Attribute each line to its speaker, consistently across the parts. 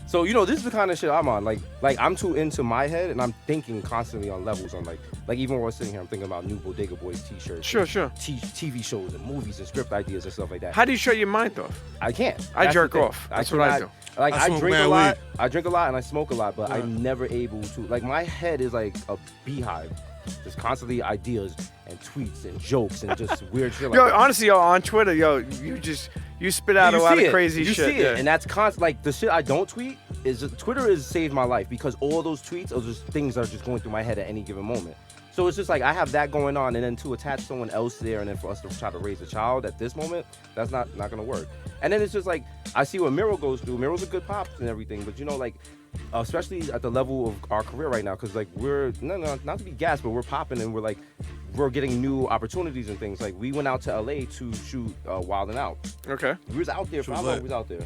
Speaker 1: So this is the kind of shit I'm on. Like I'm too into my head, and I'm thinking constantly on levels. On like even while we're sitting here, I'm thinking about new Bodega Boys T-shirts.
Speaker 2: Sure.
Speaker 1: TV shows and movies and script ideas and stuff like that.
Speaker 2: How do you shut your mind off?
Speaker 1: I can't.
Speaker 2: I
Speaker 1: That's
Speaker 2: jerk
Speaker 1: the thing.
Speaker 2: off. That's what I do.
Speaker 1: Like
Speaker 3: I
Speaker 1: I
Speaker 3: smoke
Speaker 1: drink a
Speaker 3: mad
Speaker 1: lot.
Speaker 3: weed.
Speaker 1: I drink a lot and I smoke a lot, but I'm never able to. Like my head is like a beehive. Just constantly ideas and tweets and jokes and just weird shit. Like
Speaker 2: Yo,
Speaker 1: that.
Speaker 2: honestly, on Twitter, you spit out a lot of crazy
Speaker 1: you
Speaker 2: shit.
Speaker 1: See it, and that's constant. Like the shit I don't tweet is Twitter has saved my life because all those tweets are just things that are just going through my head at any given moment. So it's just like I have that going on, and then to attach someone else there, and then for us to try to raise a child at this moment, that's not gonna work. And then it's just like I see what Miro goes through. Miro's a good pop and everything, but like especially at the level of our career right now, because like we're not to be gassed, but we're popping and we're getting new opportunities and things. Like we went out to LA to shoot Wild 'N Out.
Speaker 2: Okay.
Speaker 1: We was out there for how long? We was out there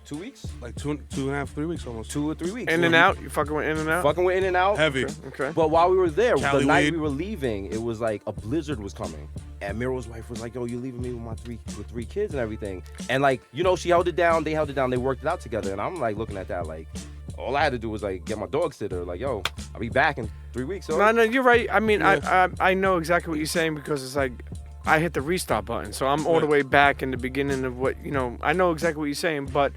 Speaker 1: 2 weeks,
Speaker 3: Like 2.5, 3 weeks almost.
Speaker 1: 2 or 3 weeks.
Speaker 2: In and out. You fucking went in and out.
Speaker 1: Fucking with In and Out.
Speaker 3: Heavy.
Speaker 2: Okay.
Speaker 1: But while we were there,
Speaker 3: Cali
Speaker 1: the night
Speaker 3: weed.
Speaker 1: we were leaving, it was like a blizzard was coming. And Miro's wife was like, yo, you're leaving me with my three kids and everything. And like, she held it down, they held it down, they worked it out together. And I'm like looking at that like, all I had to do was like get my dog sitter. Like, yo, I'll be back in 3 weeks. So.
Speaker 2: No, you're right. I mean, I know exactly what you're saying because it's like I hit the restart button. So I'm all the way back in the beginning of what, I know exactly what you're saying, but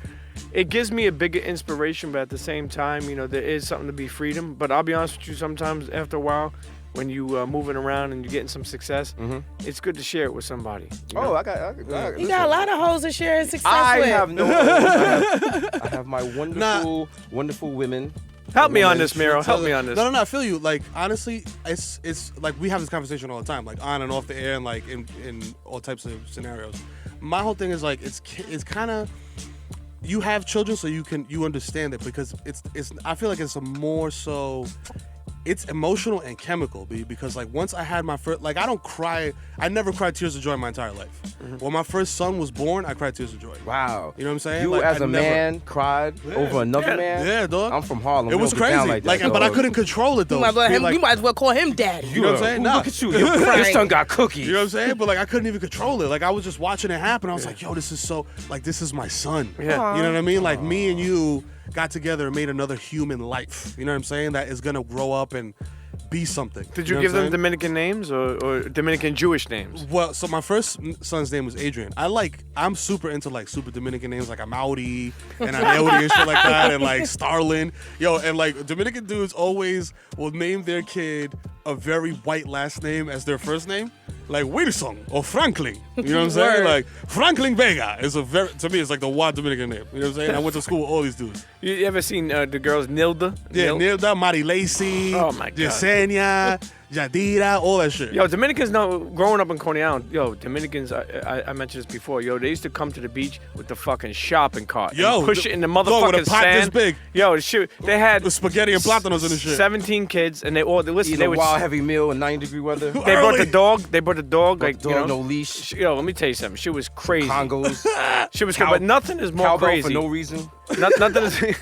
Speaker 2: it gives me a bigger inspiration, but at the same time, there is something to be freedom. But I'll be honest with you, sometimes after a while, when you moving around and you're getting some success, it's good to share it with somebody.
Speaker 1: I got
Speaker 4: You got a lot of hoes to share success
Speaker 1: I
Speaker 4: with.
Speaker 1: have no hoes. I have my wonderful women.
Speaker 2: Help me on this, Miro. Help me on this.
Speaker 3: No, I feel you. Like, honestly, it's like we have this conversation all the time, like on and off the air and like in all types of scenarios. My whole thing is like, it's kind of, you have children so you understand it because it's I feel like it's a more so, it's emotional and chemical, because like once I had my first, like I never cried tears of joy in my entire life. When my first son was born, I cried tears of joy.
Speaker 1: Wow.
Speaker 3: You know what I'm saying?
Speaker 1: You
Speaker 3: like,
Speaker 1: as a man cried over another man?
Speaker 3: Yeah, dog.
Speaker 1: I'm from Harlem.
Speaker 3: It was crazy.
Speaker 1: Like that,
Speaker 3: but I couldn't control it though.
Speaker 4: You might as well call him daddy.
Speaker 3: You know what I'm saying?
Speaker 1: Look at you. Your son got cookies.
Speaker 3: You know what I'm saying? But like I couldn't even control it. Like I was just watching it happen. I was like, yo, this is so, like this is my son.
Speaker 2: Yeah.
Speaker 3: You know what I mean? Like me and you got together and made another human life. You know what I'm saying? That is gonna grow up and be something.
Speaker 2: Did you
Speaker 3: know
Speaker 2: give
Speaker 3: what I'm
Speaker 2: them Dominican names or Dominican Jewish names?
Speaker 3: Well, so my first son's name was Adrian. I'm super into like super Dominican names like Amaudi and Anaudi and shit like that, and like Starlin. Yo, and like Dominican dudes always will name their kid a very white last name as their first name. Like Wilson or Franklin. You know what I'm saying? Like Franklin Vega is to me, it's like the wild Dominican name. You know what I'm saying? I went to school with all these dudes.
Speaker 2: You ever seen the girls Nilda?
Speaker 3: Yeah, Nilda, Mari Lacey,
Speaker 2: Oh my God.
Speaker 3: Yesenia, Yadira, all that shit.
Speaker 2: Yo, Dominicans know, growing up in Coney Island, Dominicans, I mentioned this before, they used to come to the beach with the fucking shopping cart.
Speaker 3: Yo,
Speaker 2: and push it in the
Speaker 3: dog,
Speaker 2: motherfucking
Speaker 3: with a pot
Speaker 2: sand.
Speaker 3: this big.
Speaker 2: Yo, shit, they had
Speaker 3: The spaghetti and platanos and the shit.
Speaker 2: 17 kids, and they
Speaker 1: Eating a
Speaker 2: would,
Speaker 1: wild heavy meal in 90-degree weather.
Speaker 2: they brought the dog, like,
Speaker 1: Dog, no leash.
Speaker 2: Yo, let me tell you something. She was crazy.
Speaker 1: Congos.
Speaker 2: She was crazy, but nothing is more
Speaker 1: Cowbell
Speaker 2: crazy.
Speaker 1: for no reason.
Speaker 2: Nothing is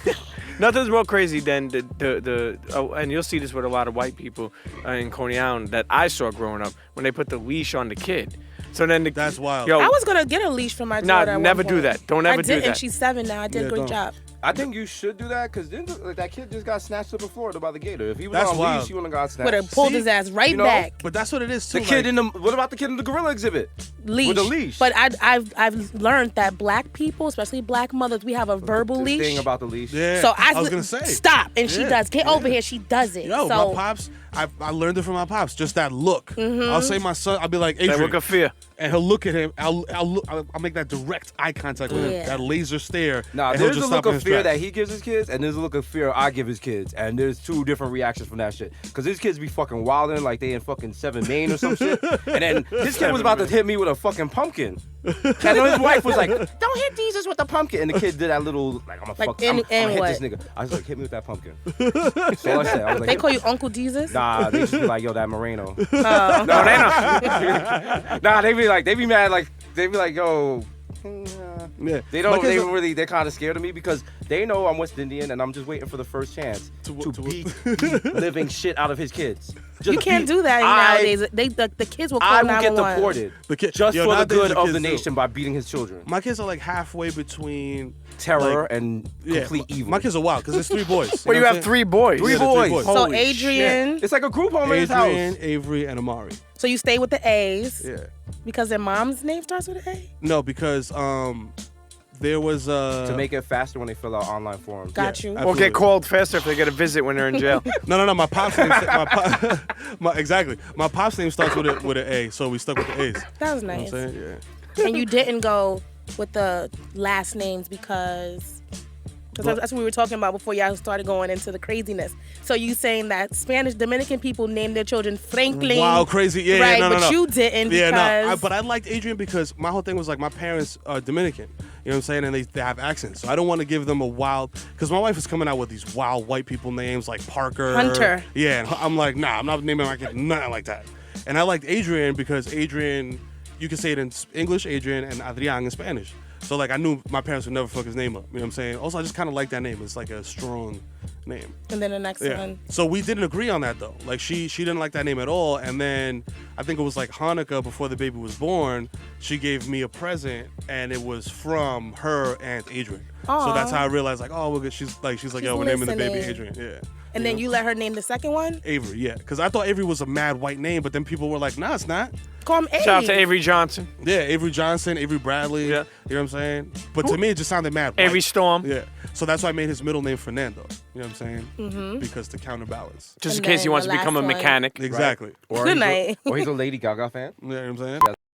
Speaker 2: nothing's more crazy than and you'll see this with a lot of white people in Coney Island that I saw growing up when they put the leash on the kid. So then
Speaker 3: That's wild.
Speaker 2: Yo,
Speaker 4: I was gonna get a leash for my daughter. at
Speaker 2: never
Speaker 4: one
Speaker 2: do
Speaker 4: point.
Speaker 2: that. Don't ever
Speaker 4: I
Speaker 2: do
Speaker 4: did,
Speaker 2: that.
Speaker 4: and she's 7 now. I did a good
Speaker 3: don't.
Speaker 4: job.
Speaker 1: I think you should do that because then that kid just got snatched up in Florida by the gator. If he was
Speaker 3: That's
Speaker 1: on
Speaker 3: wild.
Speaker 1: leash, he wouldn't have got snatched.
Speaker 4: Would have pulled
Speaker 3: See?
Speaker 4: his ass right
Speaker 1: You know,
Speaker 4: back.
Speaker 3: But that's what it is too.
Speaker 1: The kid
Speaker 3: like,
Speaker 1: what about the kid in the gorilla exhibit?
Speaker 4: Leash.
Speaker 1: With a leash.
Speaker 4: But I've learned that black people, especially black mothers, we have a verbal
Speaker 1: The
Speaker 4: leash.
Speaker 1: thing about the leash.
Speaker 3: Yeah.
Speaker 4: So
Speaker 3: I was gonna say.
Speaker 4: stop, and she
Speaker 3: Yeah.
Speaker 4: does. Get over here. She does it.
Speaker 3: Yo,
Speaker 4: so
Speaker 3: my pops, I learned it from my pops. Just that look. I'll say my son, I'll be like,
Speaker 2: that
Speaker 3: Adrian,
Speaker 2: look of fear.
Speaker 3: and he'll look at him. I'll make that direct eye contact with him,
Speaker 4: Yeah.
Speaker 3: that laser stare.
Speaker 1: Nah,
Speaker 3: and he'll
Speaker 1: there's a
Speaker 3: just
Speaker 1: look
Speaker 3: stop in
Speaker 1: of
Speaker 3: his
Speaker 1: fear
Speaker 3: tracks.
Speaker 1: that he gives his kids, and there's a look of fear I give his kids, and there's two different reactions from that shit. Because his kids be fucking wilding like they in fucking 7 Main or some shit, and then his kid was about to hit me with a fucking pumpkin, and then his wife was like, "Don't hit Jesus with the pumpkin," and the kid did that little like, "I'm
Speaker 4: Like,
Speaker 1: gonna
Speaker 4: and
Speaker 1: hit
Speaker 4: what?
Speaker 1: this nigga." I was like, "Hit me with that pumpkin." That's all I said. I was like,
Speaker 4: they call you Uncle Jesus.
Speaker 1: Nah, they just be like, "Yo, that Moreno."
Speaker 4: Oh.
Speaker 1: No, they don't. Nah, they be mad like they be like, "Yo."
Speaker 3: Yeah.
Speaker 1: They don't.
Speaker 3: My kids
Speaker 1: They're kind of scared of me because they know I'm West Indian and I'm just waiting for the first chance to beat living shit out of his kids.
Speaker 4: You can't do that nowadays. The kids will call
Speaker 1: I will get
Speaker 4: 911.
Speaker 1: deported
Speaker 3: The kid-
Speaker 1: just
Speaker 3: Yo,
Speaker 1: for the
Speaker 3: nowadays
Speaker 1: good
Speaker 3: the
Speaker 1: of
Speaker 3: kids
Speaker 1: the
Speaker 3: do.
Speaker 1: nation by beating his children.
Speaker 3: My kids are like halfway between
Speaker 1: terror
Speaker 3: Like,
Speaker 1: and complete evil.
Speaker 3: My kids are wild because there's 3 boys.
Speaker 2: Well, you
Speaker 3: know
Speaker 2: have
Speaker 3: what I'm
Speaker 2: 3 boys.
Speaker 1: Three
Speaker 3: Yeah, the
Speaker 1: boys.
Speaker 3: three boys.
Speaker 4: So
Speaker 2: Holy
Speaker 4: Adrian,
Speaker 1: It's like a group home in his house.
Speaker 3: Adrian, Avery, and Amari.
Speaker 4: so you stay with the A's
Speaker 3: Yeah.
Speaker 4: because their mom's name starts with an A?
Speaker 3: No, because there was
Speaker 1: To make it faster when they fill out online forms.
Speaker 4: Got you.
Speaker 3: I-
Speaker 2: Or
Speaker 3: Absolutely.
Speaker 2: get called faster if they get a visit when they're in jail.
Speaker 3: No. My pop's name. Exactly. My pop's name starts with an A, so we stuck with the A's.
Speaker 4: That was
Speaker 3: You know
Speaker 4: nice.
Speaker 3: what I'm saying? Yeah.
Speaker 4: And you didn't go with the last names because that's what we were talking about before y'all started going into the craziness. So you saying that Spanish Dominican people name their children Franklin.
Speaker 3: Wow, crazy. Yeah,
Speaker 4: right,
Speaker 3: yeah, no.
Speaker 4: but you didn't
Speaker 3: Yeah,
Speaker 4: because
Speaker 3: no. But I liked Adrian because my whole thing was like my parents are Dominican. You know what I'm saying? And they have accents. So I don't want to give them a wild, because my wife is coming out with these wild white people names like Parker.
Speaker 4: Hunter.
Speaker 3: Yeah, and I'm like, nah, I'm not naming my kid nothing like that. And I liked Adrian because Adrian, you can say it in English, Adrian, and Adrian in Spanish. So like I knew my parents would never fuck his name up. You know what I'm saying? Also, I just kind of like that name. It's like a strong name.
Speaker 4: and then the next
Speaker 3: Yeah.
Speaker 4: one.
Speaker 3: So we didn't agree on that though. Like she didn't like that name at all. And then I think it was like Hanukkah before the baby was born. She gave me a present, and it was from her Aunt Adrian.
Speaker 4: Aw.
Speaker 3: So that's how I realized like, oh, well, she's like, yo, we're naming the baby
Speaker 4: listening.
Speaker 3: Adrian. Yeah.
Speaker 4: And then you let her name the second one?
Speaker 3: Avery, yeah, because I thought Avery was a mad white name, but then people were like, nah, it's not.
Speaker 4: Call him A.
Speaker 2: Shout out to Avery Johnson,
Speaker 3: Yeah, Avery Johnson, Avery Bradley.
Speaker 2: Yeah.
Speaker 3: You know what I'm saying? But to me, it just sounded mad white.
Speaker 2: Avery Storm.
Speaker 3: Yeah. So that's why I made his middle name Fernando. You know what I'm saying? Mm-hmm. Because to counterbalance.
Speaker 2: Just in
Speaker 4: And
Speaker 2: case he
Speaker 4: then
Speaker 2: wants
Speaker 4: the
Speaker 2: to become a
Speaker 4: last one.
Speaker 2: mechanic.
Speaker 3: Exactly.
Speaker 1: Or
Speaker 4: Good
Speaker 1: he's
Speaker 4: night.
Speaker 1: or he's a Lady Gaga fan.
Speaker 3: You know what I'm saying?